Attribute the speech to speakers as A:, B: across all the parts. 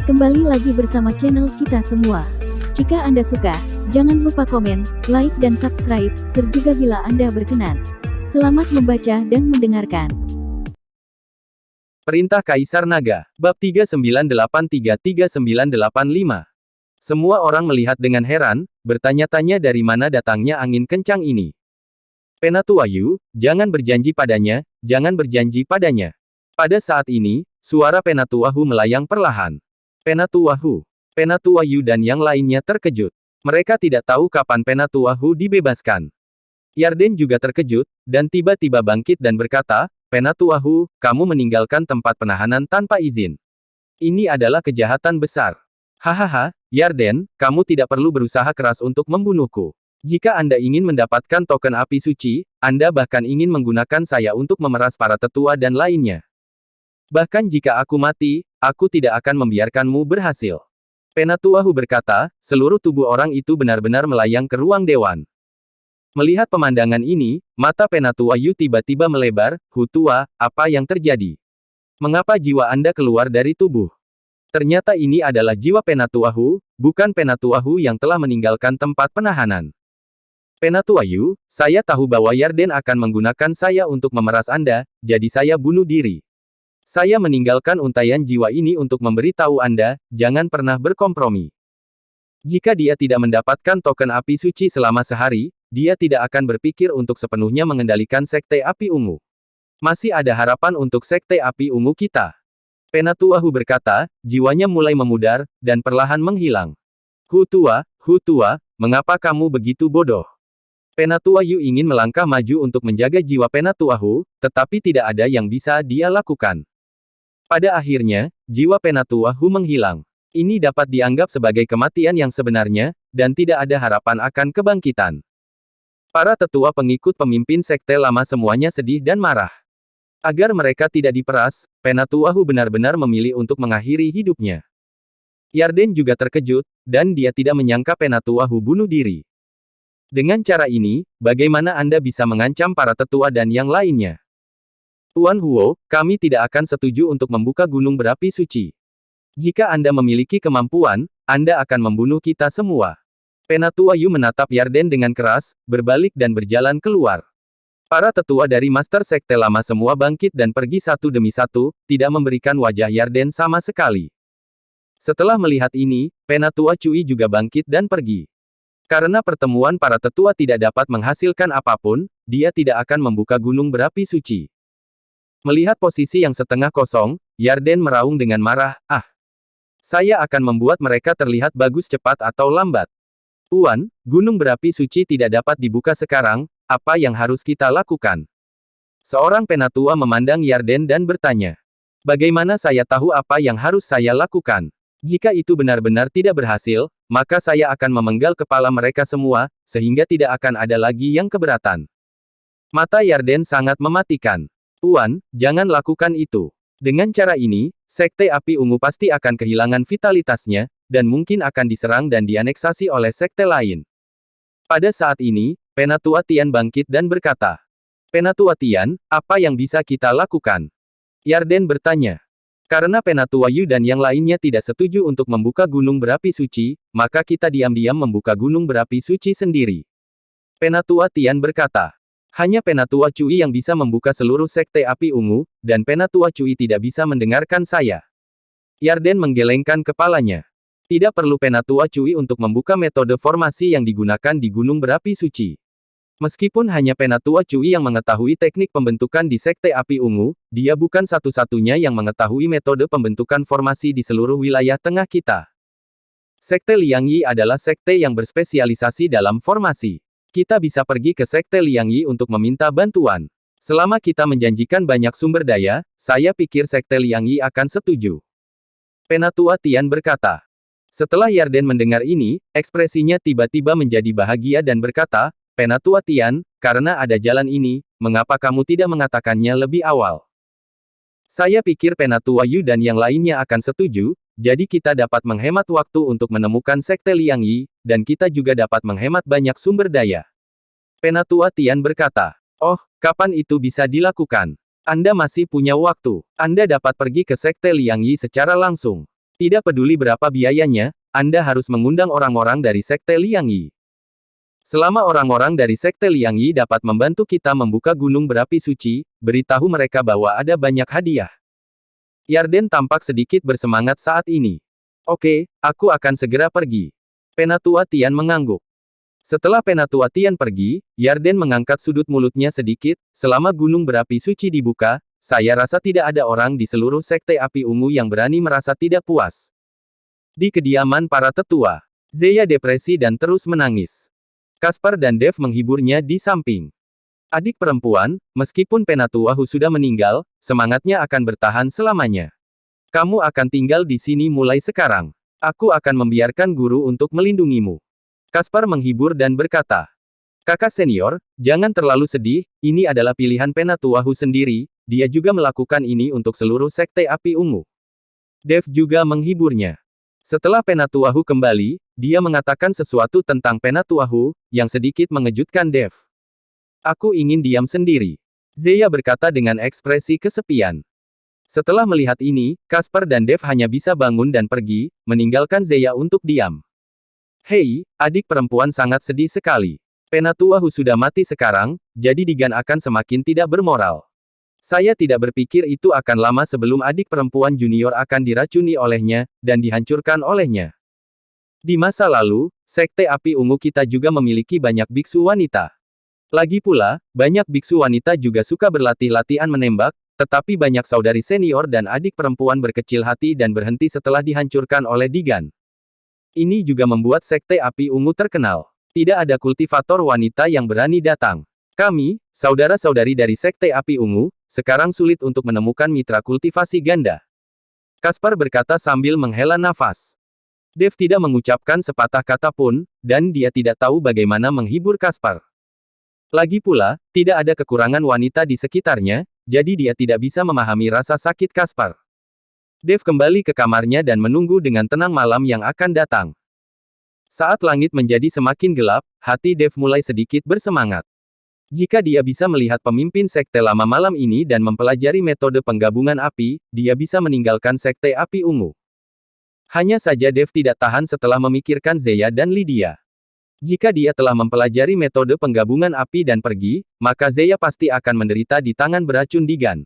A: Kembali lagi bersama channel kita semua. Jika Anda suka, jangan lupa komen, like dan subscribe, serta bila Anda berkenan. Selamat membaca dan mendengarkan.
B: Perintah Kaisar Naga, Bab 3983-3985. Semua orang melihat dengan heran, bertanya-tanya dari mana datangnya angin kencang ini. Penatuayu, jangan berjanji padanya, jangan berjanji padanya. Pada saat ini, suara Penatuahu melayang perlahan. Penatuahu, Penatuayu dan yang lainnya terkejut. Mereka tidak tahu kapan Penatuahu dibebaskan. Yarden juga terkejut, dan tiba-tiba bangkit dan berkata, Penatuahu, kamu meninggalkan tempat penahanan tanpa izin. Ini adalah kejahatan besar. Hahaha, Yarden, kamu tidak perlu berusaha keras untuk membunuhku. Jika Anda ingin mendapatkan token api suci, Anda bahkan ingin menggunakan saya untuk memeras para tetua dan lainnya. Bahkan jika aku mati, aku tidak akan membiarkanmu berhasil. Penatuahu berkata, seluruh tubuh orang itu benar-benar melayang ke ruang dewan. Melihat pemandangan ini, mata Penatuayu tiba-tiba melebar, Hutua, apa yang terjadi? Mengapa jiwa Anda keluar dari tubuh? Ternyata ini adalah jiwa Penatuahu, bukan Penatuahu yang telah meninggalkan tempat penahanan. Penatuayu, saya tahu bahwa Yarden akan menggunakan saya untuk memeras Anda, jadi saya bunuh diri. Saya meninggalkan untaian jiwa ini untuk memberitahu Anda, jangan pernah berkompromi. Jika dia tidak mendapatkan token api suci selama sehari, dia tidak akan berpikir untuk sepenuhnya mengendalikan Sekte Api Ungu. Masih ada harapan untuk Sekte Api Ungu kita. Penatuahu berkata, jiwanya mulai memudar, dan perlahan menghilang. Hutua, mengapa kamu begitu bodoh? Penatuayu ingin melangkah maju untuk menjaga jiwa Penatuahu, tetapi tidak ada yang bisa dia lakukan. Pada akhirnya, jiwa Penatuahu menghilang. Ini dapat dianggap sebagai kematian yang sebenarnya, dan tidak ada harapan akan kebangkitan. Para tetua pengikut pemimpin sekte lama semuanya sedih dan marah. Agar mereka tidak diperas, Penatuahu benar-benar memilih untuk mengakhiri hidupnya. Yarden juga terkejut, dan dia tidak menyangka Penatuahu bunuh diri. Dengan cara ini, bagaimana Anda bisa mengancam para tetua dan yang lainnya? Tuan Huo, kami tidak akan setuju untuk membuka gunung berapi suci. Jika Anda memiliki kemampuan, Anda akan membunuh kita semua. Penatuayu menatap Yarden dengan keras, berbalik dan berjalan keluar. Para tetua dari Master Sekte Lama semua bangkit dan pergi satu demi satu, tidak memberikan wajah Yarden sama sekali. Setelah melihat ini, Penatua Cui juga bangkit dan pergi. Karena pertemuan para tetua tidak dapat menghasilkan apapun, dia tidak akan membuka gunung berapi suci. Melihat posisi yang setengah kosong, Yarden meraung dengan marah, saya akan membuat mereka terlihat bagus cepat atau lambat. Tuan, gunung berapi suci tidak dapat dibuka sekarang, apa yang harus kita lakukan? Seorang penatua memandang Yarden dan bertanya. Bagaimana saya tahu apa yang harus saya lakukan? Jika itu benar-benar tidak berhasil, maka saya akan memenggal kepala mereka semua, sehingga tidak akan ada lagi yang keberatan. Mata Yarden sangat mematikan. Tuan, jangan lakukan itu. Dengan cara ini, Sekte Api Ungu pasti akan kehilangan vitalitasnya, dan mungkin akan diserang dan dianeksasi oleh sekte lain. Pada saat ini, Penatua Tian bangkit dan berkata, Penatua Tian, apa yang bisa kita lakukan? Yarden bertanya. Karena Penatua Yu dan yang lainnya tidak setuju untuk membuka gunung berapi suci, maka kita diam-diam membuka gunung berapi suci sendiri. Penatua Tian berkata. Hanya Penatua Cui yang bisa membuka seluruh Sekte Api Ungu, dan Penatua Cui tidak bisa mendengarkan saya. Yarden menggelengkan kepalanya. Tidak perlu Penatua Cui untuk membuka metode formasi yang digunakan di Gunung Berapi Suci. Meskipun hanya Penatua Cui yang mengetahui teknik pembentukan di Sekte Api Ungu, dia bukan satu-satunya yang mengetahui metode pembentukan formasi di seluruh wilayah tengah kita. Sekte Liang Yi adalah sekte yang berspesialisasi dalam formasi. Kita bisa pergi ke Sekte Liang Yi untuk meminta bantuan. Selama kita menjanjikan banyak sumber daya, saya pikir Sekte Liang Yi akan setuju. Penatua Tian berkata. Setelah Yarden mendengar ini, ekspresinya tiba-tiba menjadi bahagia dan berkata, Penatua Tian, karena ada jalan ini, mengapa kamu tidak mengatakannya lebih awal? Saya pikir Penatua Yu dan yang lainnya akan setuju, jadi kita dapat menghemat waktu untuk menemukan Sekte Liang Yi, dan kita juga dapat menghemat banyak sumber daya. Penatua Tian berkata, oh, kapan itu bisa dilakukan? Anda masih punya waktu. Anda dapat pergi ke Sekte Liang Yi secara langsung. Tidak peduli berapa biayanya, Anda harus mengundang orang-orang dari Sekte Liang Yi. Selama orang-orang dari Sekte Liang Yi dapat membantu kita membuka gunung berapi suci, beritahu mereka bahwa ada banyak hadiah. Yarden tampak sedikit bersemangat saat ini. Oke, aku akan segera pergi. Penatua Tian mengangguk. Setelah Penatua Tian pergi, Yarden mengangkat sudut mulutnya sedikit, selama gunung berapi suci dibuka, saya rasa tidak ada orang di seluruh Sekte Api Ungu yang berani merasa tidak puas. Di kediaman para tetua, Zeya depresi dan terus menangis. Caspar dan Dev menghiburnya di samping. Adik perempuan, meskipun Penatua Hu sudah meninggal, semangatnya akan bertahan selamanya. Kamu akan tinggal di sini mulai sekarang. Aku akan membiarkan guru untuk melindungimu. Caspar menghibur dan berkata, kakak senior, jangan terlalu sedih, ini adalah pilihan Penatua Hu sendiri, dia juga melakukan ini untuk seluruh Sekte Api Ungu. Dev juga menghiburnya. Setelah Penatua Hu kembali, dia mengatakan sesuatu tentang Penatua Hu, yang sedikit mengejutkan Dev. Aku ingin diam sendiri. Zeya berkata dengan ekspresi kesepian. Setelah melihat ini, Caspar dan Dev hanya bisa bangun dan pergi, meninggalkan Zeya untuk diam. Hei, adik perempuan sangat sedih sekali. Penatua Hu sudah mati sekarang, jadi Digan akan semakin tidak bermoral. Saya tidak berpikir itu akan lama sebelum adik perempuan junior akan diracuni olehnya, dan dihancurkan olehnya. Di masa lalu, Sekte Api Ungu kita juga memiliki banyak biksu wanita. Lagi pula, banyak biksu wanita juga suka berlatih-latihan menembak, tetapi banyak saudari senior dan adik perempuan berkecil hati dan berhenti setelah dihancurkan oleh Digan. Ini juga membuat Sekte Api Ungu terkenal. Tidak ada kultivator wanita yang berani datang. Kami, saudara-saudari dari Sekte Api Ungu, sekarang sulit untuk menemukan mitra kultivasi ganda. Caspar berkata sambil menghela nafas. Dev tidak mengucapkan sepatah kata pun, dan dia tidak tahu bagaimana menghibur Caspar. Lagi pula, tidak ada kekurangan wanita di sekitarnya, jadi dia tidak bisa memahami rasa sakit Caspar. Dev kembali ke kamarnya dan menunggu dengan tenang malam yang akan datang. Saat langit menjadi semakin gelap, hati Dev mulai sedikit bersemangat. Jika dia bisa melihat pemimpin Sekte Lama malam ini dan mempelajari metode penggabungan api, dia bisa meninggalkan Sekte Api Ungu. Hanya saja Dev tidak tahan setelah memikirkan Zeya dan Lydia. Jika dia telah mempelajari metode penggabungan api dan pergi, maka Zeya pasti akan menderita di tangan beracun Digan.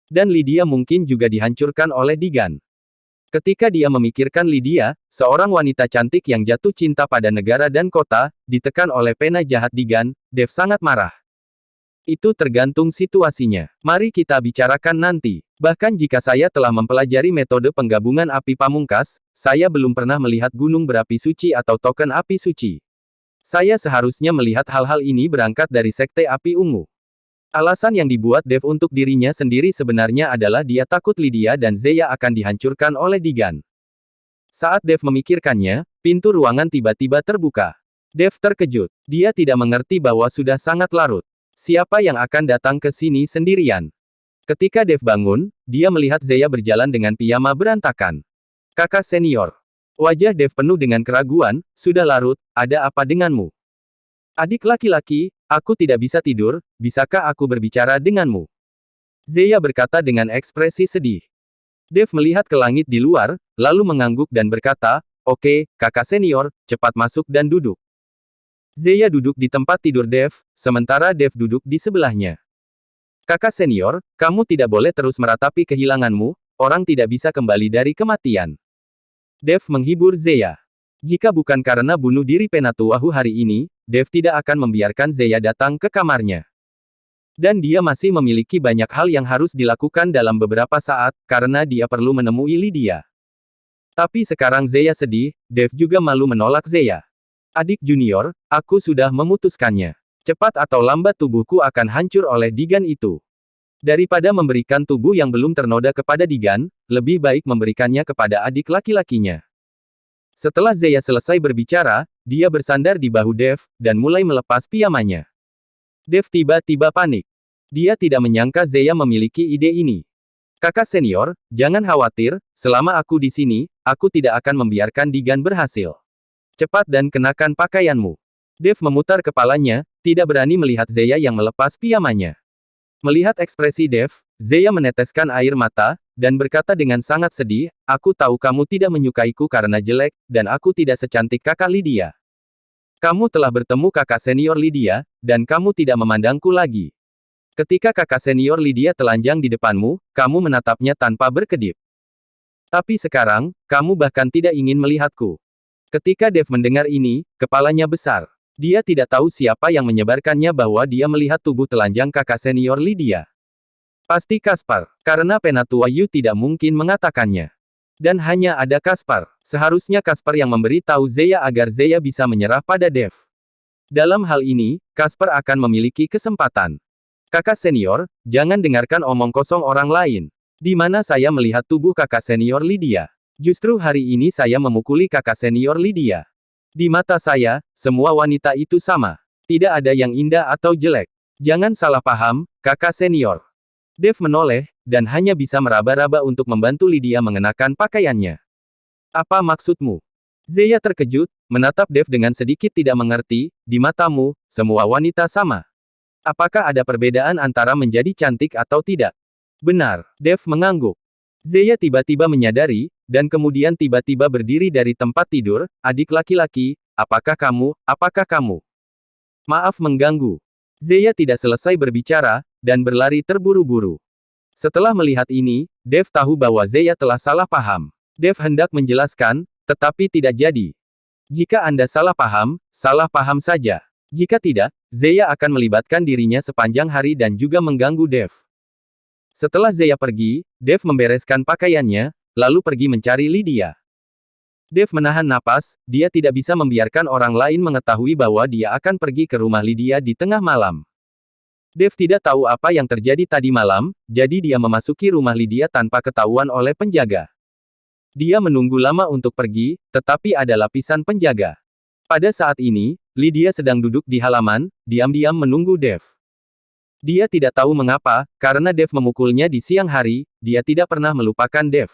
B: Dan Lydia mungkin juga dihancurkan oleh Digan. Ketika dia memikirkan Lydia, seorang wanita cantik yang jatuh cinta pada negara dan kota, ditekan oleh pena jahat Digan, Dev sangat marah. Itu tergantung situasinya. Mari kita bicarakan nanti. Bahkan jika saya telah mempelajari metode penggabungan api pamungkas, saya belum pernah melihat gunung berapi suci atau token api suci. Saya seharusnya melihat hal-hal ini berangkat dari Sekte Api Ungu. Alasan yang dibuat Dev untuk dirinya sendiri sebenarnya adalah dia takut Lydia dan Zeya akan dihancurkan oleh Digan. Saat Dev memikirkannya, pintu ruangan tiba-tiba terbuka. Dev terkejut. Dia tidak mengerti bahwa sudah sangat larut. Siapa yang akan datang ke sini sendirian? Ketika Dev bangun, dia melihat Zeya berjalan dengan piyama berantakan. Kakak senior. Wajah Dev penuh dengan keraguan, sudah larut, ada apa denganmu? Adik laki-laki, aku tidak bisa tidur, bisakah aku berbicara denganmu? Zeya berkata dengan ekspresi sedih. Dev melihat ke langit di luar, lalu mengangguk dan berkata, oke, kakak senior, cepat masuk dan duduk. Zeya duduk di tempat tidur Dev, sementara Dev duduk di sebelahnya. Kakak senior, kamu tidak boleh terus meratapi kehilanganmu, orang tidak bisa kembali dari kematian. Dev menghibur Zeya. Jika bukan karena bunuh diri Penatua Hu hari ini, Dev tidak akan membiarkan Zeya datang ke kamarnya. Dan dia masih memiliki banyak hal yang harus dilakukan dalam beberapa saat, karena dia perlu menemui Lydia. Tapi sekarang Zeya sedih, Dev juga malu menolak Zeya. Adik junior, aku sudah memutuskannya. Cepat atau lambat tubuhku akan hancur oleh Digan itu. Daripada memberikan tubuh yang belum ternoda kepada Digan, lebih baik memberikannya kepada adik laki-lakinya. Setelah Zeya selesai berbicara, dia bersandar di bahu Dev, dan mulai melepas piyamanya. Dev tiba-tiba panik. Dia tidak menyangka Zeya memiliki ide ini. Kakak senior, jangan khawatir, selama aku di sini, aku tidak akan membiarkan Digan berhasil. Cepat dan kenakan pakaianmu. Dev memutar kepalanya, tidak berani melihat Zeya yang melepas piyamanya. Melihat ekspresi Dev, Zeya meneteskan air mata, dan berkata dengan sangat sedih, aku tahu kamu tidak menyukaiku karena jelek, dan aku tidak secantik kakak Lydia. Kamu telah bertemu kakak senior Lydia, dan kamu tidak memandangku lagi. Ketika kakak senior Lydia telanjang di depanmu, kamu menatapnya tanpa berkedip. Tapi sekarang, kamu bahkan tidak ingin melihatku. Ketika Dev mendengar ini, kepalanya besar. Dia tidak tahu siapa yang menyebarkannya bahwa dia melihat tubuh telanjang kakak senior Lydia. Pasti Caspar, karena Penatua Yu tidak mungkin mengatakannya. Dan hanya ada Caspar. Seharusnya Caspar yang memberi tahu Zeya agar Zeya bisa menyerah pada Dev. Dalam hal ini, Caspar akan memiliki kesempatan. Kakak senior, jangan dengarkan omong kosong orang lain. Di mana saya melihat tubuh kakak senior Lydia? Justru hari ini saya memukuli kakak senior Lydia. Di mata saya, semua wanita itu sama. Tidak ada yang indah atau jelek. Jangan salah paham, kakak senior. Dev menoleh, dan hanya bisa meraba-raba untuk membantu Lydia mengenakan pakaiannya. Apa maksudmu? Zeya terkejut, menatap Dev dengan sedikit tidak mengerti, di matamu, semua wanita sama. Apakah ada perbedaan antara menjadi cantik atau tidak? Benar, Dev mengangguk. Zeya tiba-tiba menyadari, dan kemudian tiba-tiba berdiri dari tempat tidur, adik laki-laki, apakah kamu? Maaf mengganggu. Zeya tidak selesai berbicara, dan berlari terburu-buru. Setelah melihat ini, Dev tahu bahwa Zeya telah salah paham. Dev hendak menjelaskan, tetapi tidak jadi. Jika Anda salah paham saja. Jika tidak, Zeya akan melibatkan dirinya sepanjang hari dan juga mengganggu Dev. Setelah Zeya pergi, Dev membereskan pakaiannya, lalu pergi mencari Lydia. Dev menahan napas, dia tidak bisa membiarkan orang lain mengetahui bahwa dia akan pergi ke rumah Lydia di tengah malam. Dev tidak tahu apa yang terjadi tadi malam, jadi dia memasuki rumah Lydia tanpa ketahuan oleh penjaga. Dia menunggu lama untuk pergi, tetapi ada lapisan penjaga. Pada saat ini, Lydia sedang duduk di halaman, diam-diam menunggu Dev. Dia tidak tahu mengapa, karena Dev memukulnya di siang hari, dia tidak pernah melupakan Dev.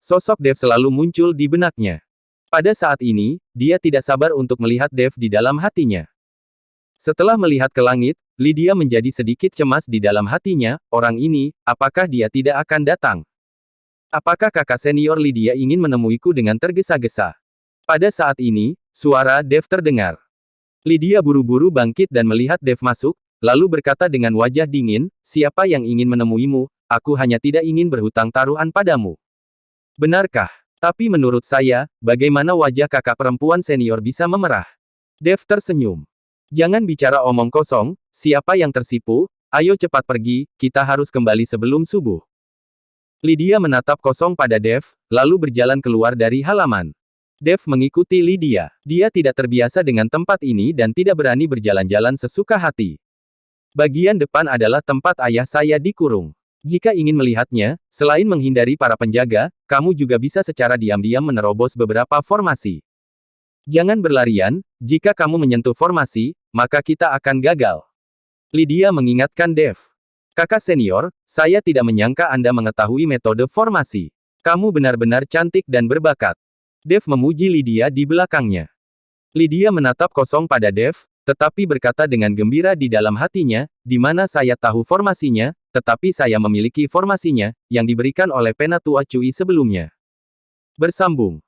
B: Sosok Dev selalu muncul di benaknya. Pada saat ini, dia tidak sabar untuk melihat Dev di dalam hatinya. Setelah melihat ke langit, Lydia menjadi sedikit cemas di dalam hatinya, orang ini, apakah dia tidak akan datang? Apakah kakak senior Lydia ingin menemuiku dengan tergesa-gesa? Pada saat ini, suara Dev terdengar. Lydia buru-buru bangkit dan melihat Dev masuk, lalu berkata dengan wajah dingin, siapa yang ingin menemuimu, aku hanya tidak ingin berhutang taruhan padamu. Benarkah? Tapi menurut saya, bagaimana wajah kakak perempuan senior bisa memerah? Dev tersenyum. Jangan bicara omong kosong, siapa yang tersipu, ayo cepat pergi, kita harus kembali sebelum subuh. Lydia menatap kosong pada Dev, lalu berjalan keluar dari halaman. Dev mengikuti Lydia. Dia tidak terbiasa dengan tempat ini dan tidak berani berjalan-jalan sesuka hati. Bagian depan adalah tempat ayah saya dikurung. Jika ingin melihatnya, selain menghindari para penjaga, kamu juga bisa secara diam-diam menerobos beberapa formasi. Jangan berlarian, jika kamu menyentuh formasi, maka kita akan gagal. Lydia mengingatkan Dev. Kakak senior, saya tidak menyangka Anda mengetahui metode formasi. Kamu benar-benar cantik dan berbakat. Dev memuji Lydia di belakangnya. Lydia menatap kosong pada Dev, tetapi berkata dengan gembira di dalam hatinya, di mana saya tahu formasinya, tetapi saya memiliki formasinya, yang diberikan oleh Penatua Cui sebelumnya. Bersambung.